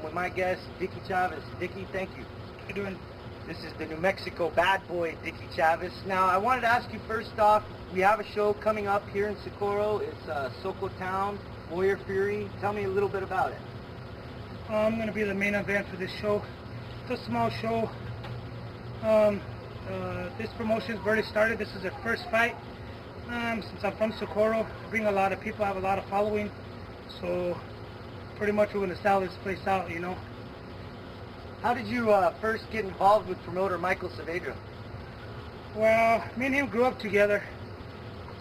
with my guest, Dicky Chaves. Dicky, thank you. How you doing? This is the New Mexico bad boy, Dicky Chaves. Now, I wanted to ask you first off, we have a show coming up here in Socorro. It's Soco Town, Warrior Fury. Tell me a little bit about it. I'm going to be the main event for this show. It's a small show. This promotion's already started. This is their first fight. Since I'm from Socorro, I bring a lot of people, I have a lot of following. So pretty much we're going to sell this place out, you know. How did you first get involved with promoter Michael Saavedra? Well, me and him grew up together.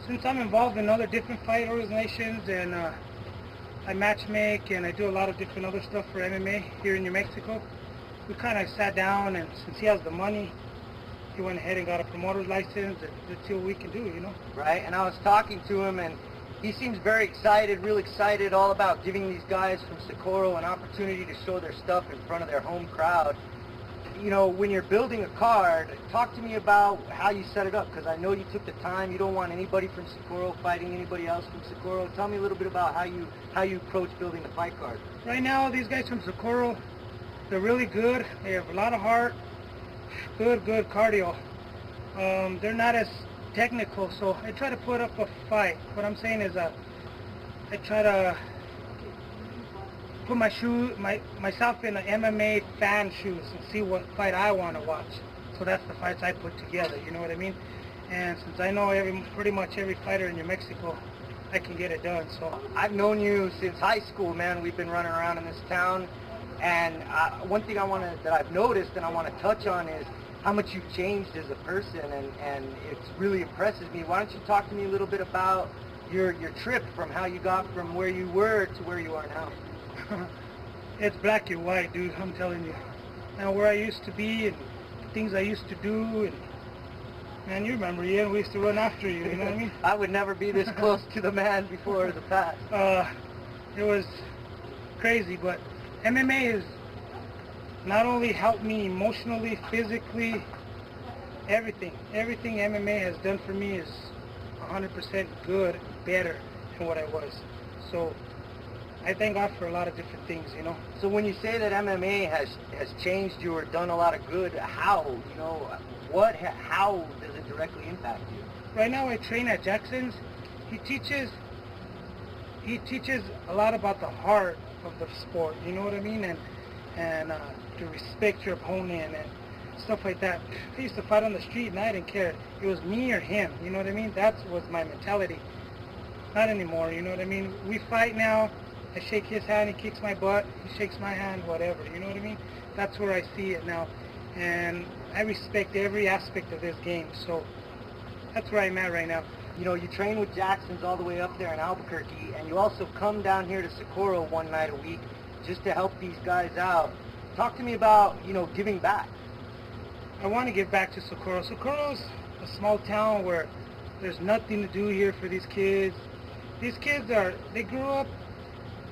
Since I'm involved in other different fight organizations and I matchmake and I do a lot of different other stuff for MMA here in New Mexico, we kind of sat down, and since he has the money, he went ahead and got a promoter's license, and let's see what we can do, you know. Right, and I was talking to him, and he seems very excited, real excited, all about giving these guys from Socorro an opportunity to show their stuff in front of their home crowd. You know, when you're building a card, talk to me about how you set it up, because I know you took the time. You don't want anybody from Socorro fighting anybody else from Socorro. Tell me a little bit about how you approach building the fight card. Right now, these guys from Socorro, they're really good. They have a lot of heart, good cardio. They're not as technical, so I try to put up a fight. What I'm saying is I try to put myself in the MMA fan shoes and see what fight I want to watch. So that's the fights I put together, you know what I mean? And since I know pretty much every fighter in New Mexico, I can get it done. So I've known you since high school, man. We've been running around in this town, and one thing that I've noticed and I want to touch on is how much you've changed as a person, and it really impresses me. Why don't you talk to me a little bit about your trip from how you got from where you were to where you are now? It's black and white, dude, I'm telling you. Now, where I used to be and things I used to do, and man, you remember, yeah, we used to run after you, you know what I mean? I would never be this close to the man before the past. It was crazy, but MMA has not only helped me emotionally, physically, everything MMA has done for me is 100% good, better than what I was. So I thank God for a lot of different things, you know. So when you say that MMA has changed you or done a lot of good, how, you know, how does it directly impact you? Right now I train at Jackson's. He teaches a lot about the heart of the sport, you know what I mean, and to respect your opponent and stuff like that. I used to fight on the street and I didn't care. It was me or him, you know what I mean? That was my mentality. Not anymore, you know what I mean? We fight now. I shake his hand, he kicks my butt, he shakes my hand, whatever, you know what I mean? That's where I see it now. And I respect every aspect of this game, so that's where I'm at right now. You know, you train with Jackson's all the way up there in Albuquerque, and you also come down here to Socorro one night a week just to help these guys out. Talk to me about, you know, giving back. I want to give back to Socorro. Socorro's a small town where there's nothing to do here for these kids. These kids they grew up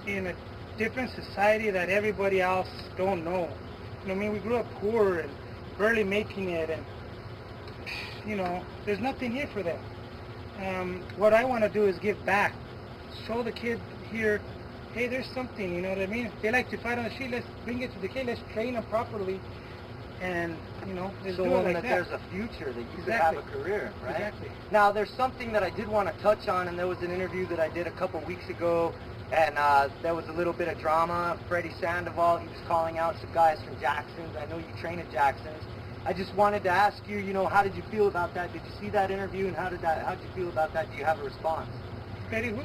in a different society that everybody else don't know. You know what I mean? We grew up poor and barely making it, and you know, there's nothing here for them. What I want to do is give back. Show the kid here, hey, there's something, you know what I mean? If they like to fight on the street, let's bring it to the kid, let's train them properly, and you know, let's do it like that. There's a future that you could have a career, right? Exactly. Now, there's something that I did want to touch on, and there was an interview that I did a couple weeks ago, and there was a little bit of drama. Freddie Sandoval, he was calling out some guys from Jackson's. I know you train at Jackson's. I just wanted to ask you, you know, how did you feel about that? Did you see that interview, and how did you feel about that? Do you have a response? Freddie who?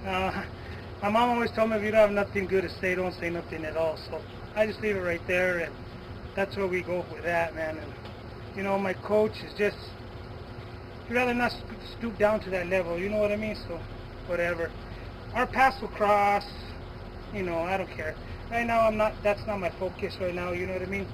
My mom always told me if you don't have nothing good to say, don't say nothing at all. So I just leave it right there, and that's where we go with that, man. And you know, my coach is just, he'd rather not stoop down to that level, you know what I mean? So whatever. Our paths will cross, you know, I don't care. Right now that's not my focus right now, you know what I mean?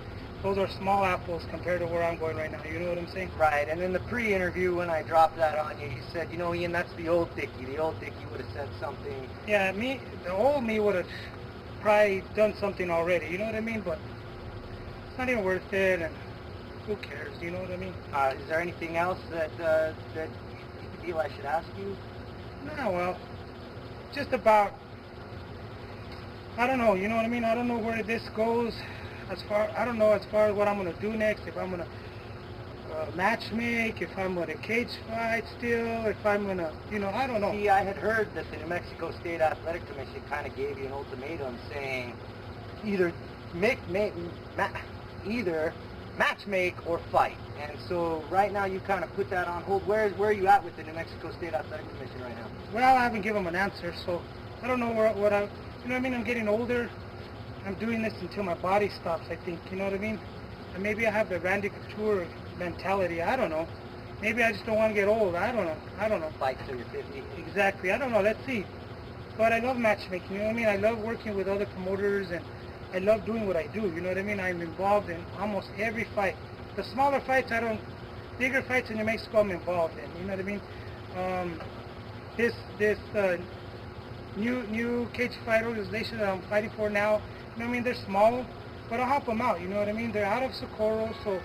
Those are small apples compared to where I'm going right now, you know what I'm saying? Right, and in the pre-interview when I dropped that on you, you said, you know, Ian, that's the old Dicky. The old Dicky would have said something. Yeah, the old me would have probably done something already, you know what I mean? But it's not even worth it, and who cares, you know what I mean? Is there anything else that you feel I should ask you? No, well, just about I don't know, you know what I mean? I don't know where this goes I don't know as far as what I'm going to do next, if I'm going to match make, if I'm going to cage fight still, if I'm going to, I don't know. See, I had heard that the New Mexico State Athletic Commission kind of gave you an ultimatum saying either either match make or fight. And so right now you kind of put that on hold. Where are you at with the New Mexico State Athletic Commission right now? Well, I haven't given them an answer, so I don't know what I, I'm getting older. I'm doing this until my body stops, I think, you know what I mean? And maybe I have the Randy Couture mentality, I don't know. Maybe I just don't want to get old, I don't know. Fight till you're 50. Exactly, I don't know, let's see. But I love matchmaking, you know what I mean? I love working with other promoters, and I love doing what I do, you know what I mean? I'm involved in almost every fight. The smaller fights, bigger fights in New Mexico I'm involved in, you know what I mean? This new cage fight organization that I'm fighting for now, you know what I mean? They're small, but I'll help them out, you know what I mean? They're out of Socorro, so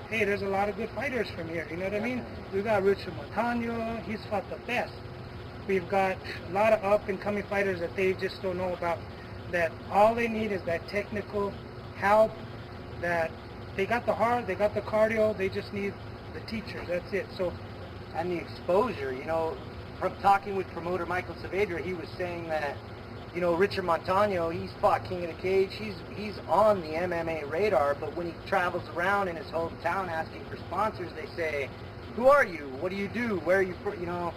hey, there's a lot of good fighters from here, you know what I mean? We've got Richard Montano, he's fought the best. We've got a lot of up-and-coming fighters that they just don't know about, that all they need is that technical help, that they got the heart, they got the cardio, they just need the teachers, that's it. So, and the exposure, from talking with promoter Michael Saavedra, he was saying that, Richard Montano, he's fought King of the Cage, he's on the MMA radar, but when he travels around in his hometown asking for sponsors, they say, who are you? What do you do? Where are you from?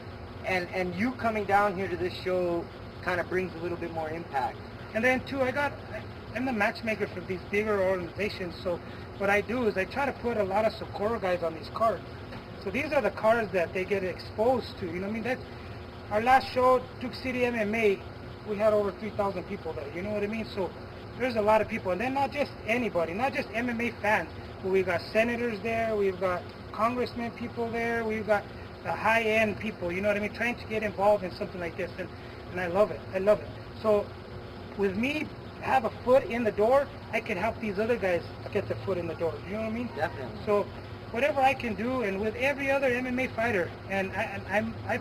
And you coming down here to this show kind of brings a little bit more impact. And then too, I'm the matchmaker for these bigger organizations, so what I do is I try to put a lot of Socorro guys on these cards. So these are the cards that they get exposed to, you know what I mean? That's our last show, Duke City MMA, we had over 3,000 people there, you know what I mean? So there's a lot of people, and then not just anybody, not just MMA fans, but we've got senators there, we've got congressmen people there, we've got the high-end people, you know what I mean, trying to get involved in something like this, and I love it, So with me have a foot in the door, I can help these other guys get their foot in the door, you know what I mean? Definitely. So whatever I can do, and with every other MMA fighter, and I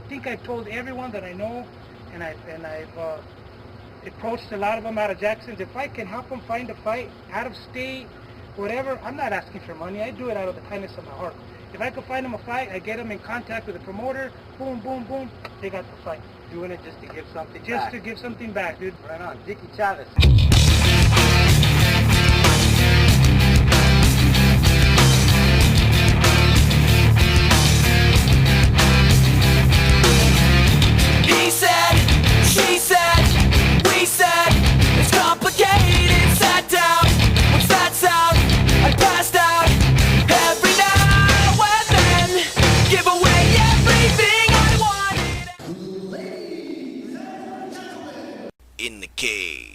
think I've told everyone that I know, and I've approached a lot of them out of Jackson. If I can help them find a fight out of state, whatever, I'm not asking for money. I do it out of the kindness of my heart. If I can find them a fight, I get them in contact with the promoter, boom, boom, boom, they got the fight. Doing it just to give something back. Just to give something back, dude. Right on. Dicky Chaves. He said, she said, we said, it's complicated, sat down, what's that sound? I passed out, every now and then, give away everything I wanted. In the cage.